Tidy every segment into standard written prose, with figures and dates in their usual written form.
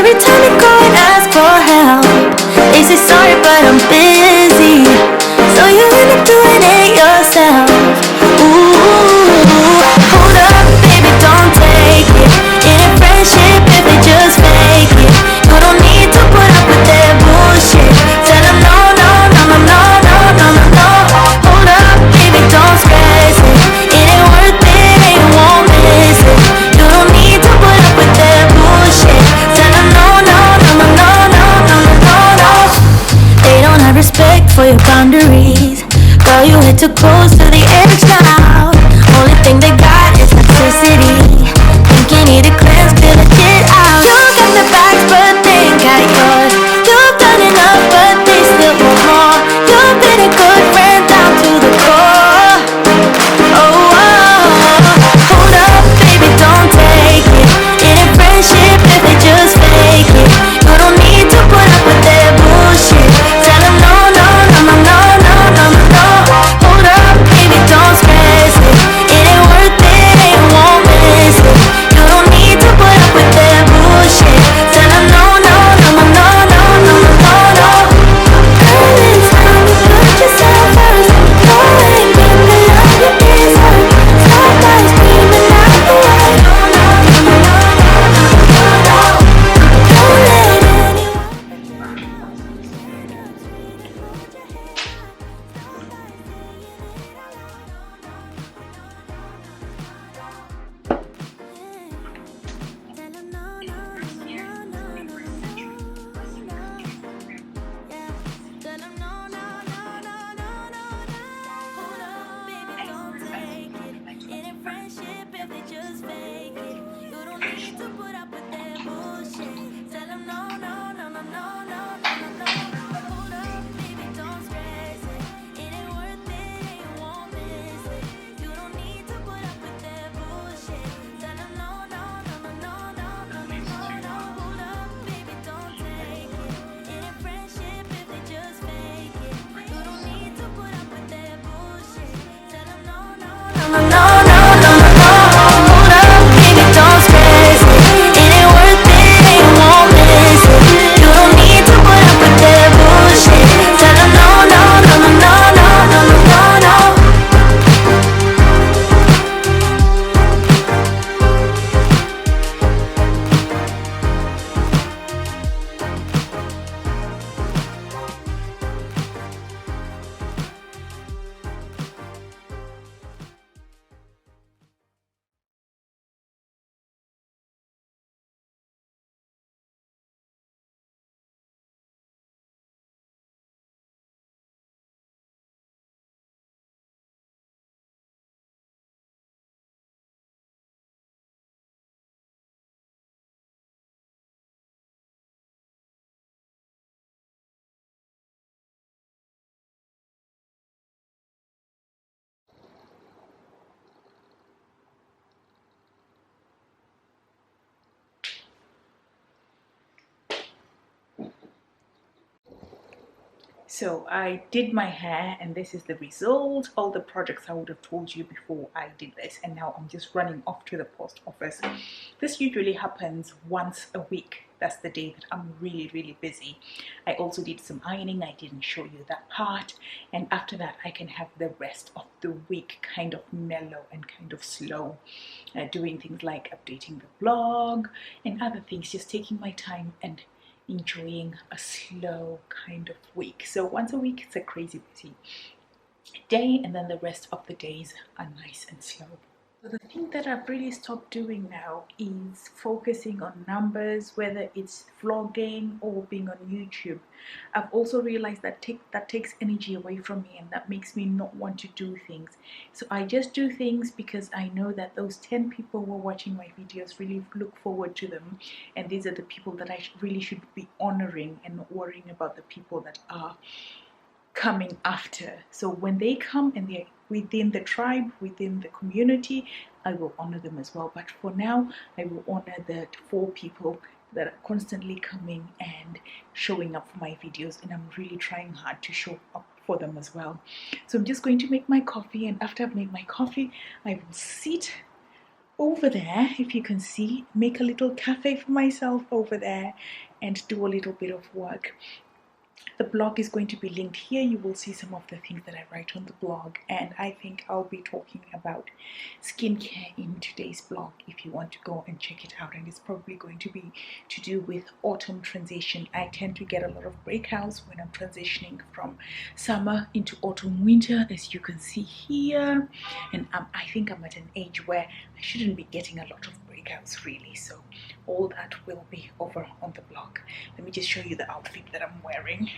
every time you go and ask for help, they say sorry but I'm busy. So you end up doing it yourself. Ooh, hold up, baby, don't take it. In a friendship, if they just fake it, you don't need to put up with their bullshit. Tell them no, no, no, no, no, no, no, no, no. Hold up, baby, don't stress it. It ain't worth it, and you won't miss it. You don't need to put up with their bullshit. Tell them no, no, no, no, no, no, no, no, no. They don't have respect for your boundaries. Girl, you hit too close to the edge now. Only thing they got is toxicity. Think you need a cleanse, feel the shit out. You got the bags, but they ain't got yours. You've done enough, but they still want more. You've been a good friend down to the core. Oh, hold up, baby, don't take it. In a friendship, if they just fake it, you don't need to put up with their bullshit. Tell them no, no, no, no, no, no, no, no, no. Hold up, baby, don't stress it. It ain't worth it, and you won't miss it. You don't need to put up with their bullshit. Tell them no, no, no, no, no, no, no, no, no. Girl, it's time you put yourself first. Go and get the love you deserve. Stop by screaming out the word. No, no, no, no, no, no, no, no. Don't let anyone. No, no, no, no, no, hold up, baby, don't stress it. It ain't worth it, and you won't miss it. You don't need to put up with their bullshit. Tell them no, no, no, no, no, no, no, no, no, no. So I did my hair and this is the result. All the projects I would have told you before I did this, and now I'm just running off to the post office. This usually happens once a week. That's the day that I'm really busy. I also did some ironing. I didn't show you that part, and after that I can have the rest of the week kind of mellow and kind of slow, doing things like updating the blog and other things, just taking my time and enjoying a slow kind of week. So once a week it's a crazy busy day, and then the rest of the days are nice and slow. So the thing that I've really stopped doing now is focusing on numbers, whether it's vlogging or being on YouTube. I've also realized that that takes energy away from me, and that makes me not want to do things. So I just do things because I know that those 10 people who are watching my videos really look forward to them, and these are the people that I really should be honoring and not worrying about the people that are coming after. So when they come and they're within the tribe, within the community, I will honor them as well. But for now, I will honor the 4 people that are constantly coming and showing up for my videos, and I'm really trying hard to show up for them as well. So I'm just going to make my coffee, and after I've made my coffee, I will sit over there, if you can see, make a little cafe for myself over there and do a little bit of work. The blog is going to be linked here. You will see some of the things that I write on the blog, and I think I'll be talking about skincare in today's blog if you want to go and check it out. And it's probably going to be to do with autumn transition. I tend to get a lot of breakouts when I'm transitioning from summer into autumn winter, as you can see here, and I think I'm at an age where I shouldn't be getting a lot of breakouts really, so all that will be over on the blog. Let me just show you the outfit that I'm wearing.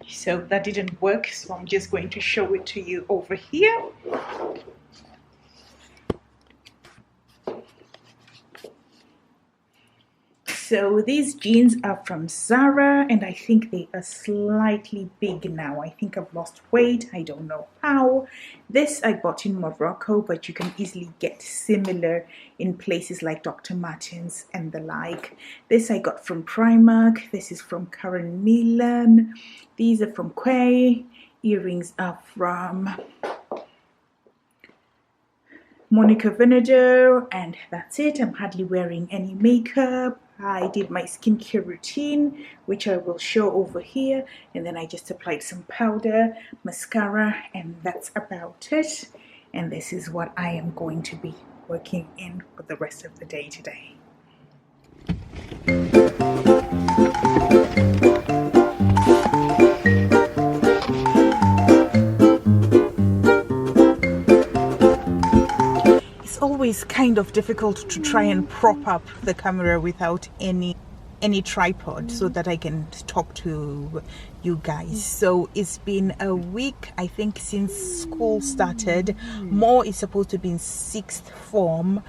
So that didn't work, so I'm just going to show it to you over here. So these jeans are from Zara, and I think they are slightly big now. I think I've lost weight. I don't know how. This I bought in Morocco, but you can easily get similar in places like Dr. Martens and the like. This I got from Primark. This is from Karen Milan. These are from Quay. Earrings are from Monica Vinader, and that's it. I'm hardly wearing any makeup. I did my skincare routine, which I will show over here, and then I just applied some powder, mascara, and that's about it. And this is what I am going to be working in for the rest of the day today. Always kind of difficult to try and prop up the camera without any tripod so that I can talk to you guys. So it's been a week, I think, since school started. Mo is supposed to be in 6th form,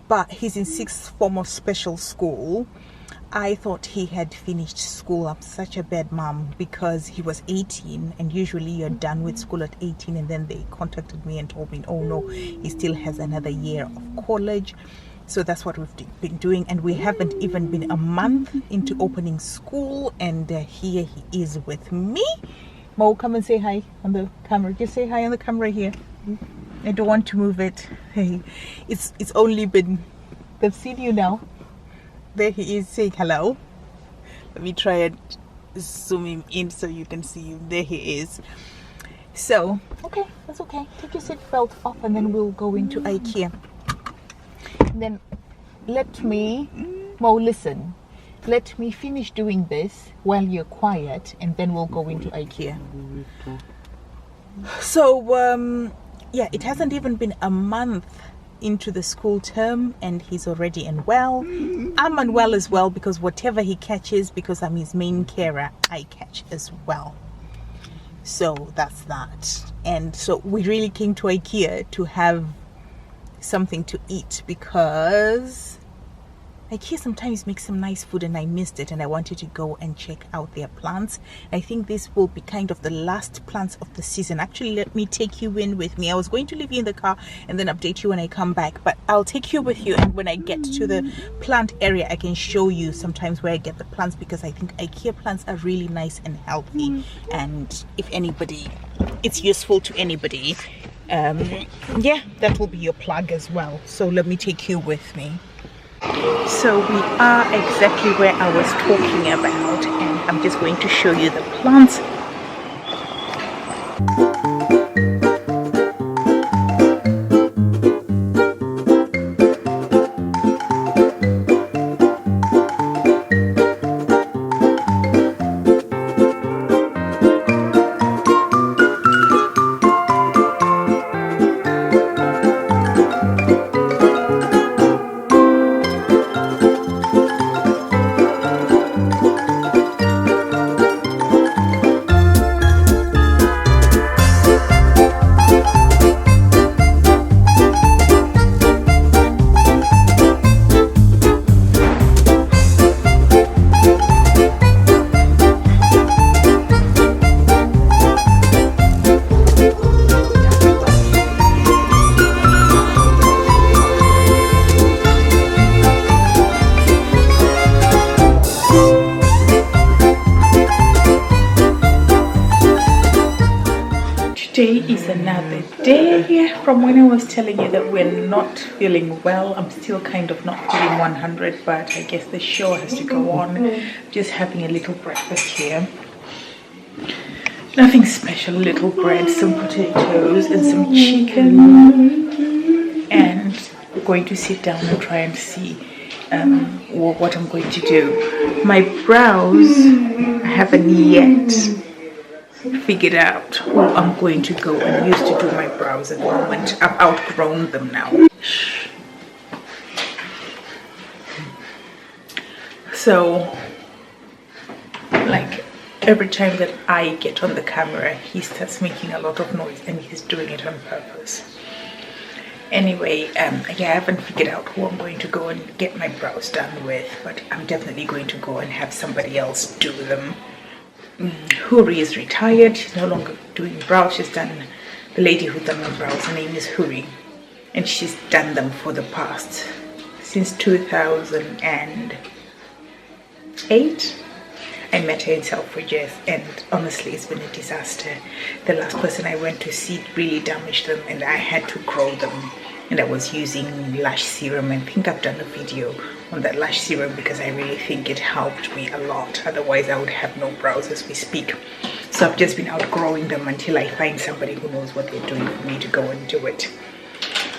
but he's in 6th form of special school. I thought he had finished school. I'm such a bad mom because he was 18, and usually you're done with school at 18, and then they contacted me and told me, oh no, he still has another year of college. So that's what we've been doing, and we haven't even been a month into opening school, and here he is with me. Mo, come and say hi on the camera. Just say hi on the camera here. I don't want to move it. Hey, it's only been, they've seen you now. There he is saying hello. Let me try and zoom him in so you can see him. There he is. So, okay, that's okay. Take your seatbelt off and then we'll go into Ikea. And then let me, Mo, listen. Let me finish doing this while you're quiet, and then we'll go into Ikea. So, yeah, it hasn't even been a month into the school term and he's already unwell. I'm unwell as well because whatever he catches, because I'm his main carer, I catch as well. So that's that. And so we really came to Ikea to have something to eat because Ikea sometimes makes some nice food and I missed it, and I wanted to go and check out their plants. I think this will be kind of the last plants of the season. Actually, let me take you in with me. I was going to leave you in the car and then update you when I come back, but I'll take you with you, and when I get to the plant area I can show you sometimes where I get the plants, because I think Ikea plants are really nice and healthy, and if anybody, it's useful to anybody. Yeah, that will be your plug as well. So let me take you with me. So we are exactly where I was talking about, and I'm just going to show you the plants. Today is another day from when I was telling you that we're not feeling well. I'm still kind of not feeling 100, but I guess the show has to go on. Just having a little breakfast here. Nothing special, little bread, some potatoes and some chicken. And we're going to sit down and try and see what I'm going to do. My brows, I haven't yet figured out who I'm going to go and use to do my brows at the moment. I've outgrown them now. So, like, every time that I get on the camera, he starts making a lot of noise, and he's doing it on purpose. Anyway, yeah, I haven't figured out who I'm going to go and get my brows done with, but I'm definitely going to go and have somebody else do them. Huri is retired. She's no longer doing brows. She's done, the lady who done my brows, her name is Huri, and she's done them for the past, since 2008. I met her in Selfridges, and honestly it's been a disaster. The last person I went to see really damaged them, and I had to grow them, and I was using lash serum. I think I've done a video on that lash serum because I really think it helped me a lot. Otherwise I would have no brows as we speak. So I've just been outgrowing them until I find somebody who knows what they're doing for me to go and do it.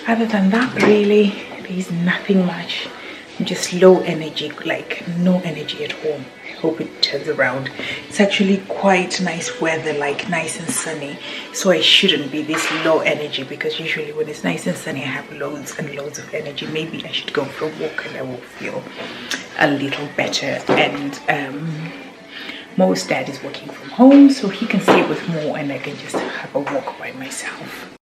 Other than that, really there's nothing much. I'm just low energy, like no energy at home. I hope it turns around. It's actually quite nice weather, like nice and sunny, so I shouldn't be this low energy, because usually when it's nice and sunny I have loads and loads of energy. Maybe I should go for a walk and I will feel a little better. And Mo's dad is working from home, so he can stay with Mo and I can just have a walk by myself.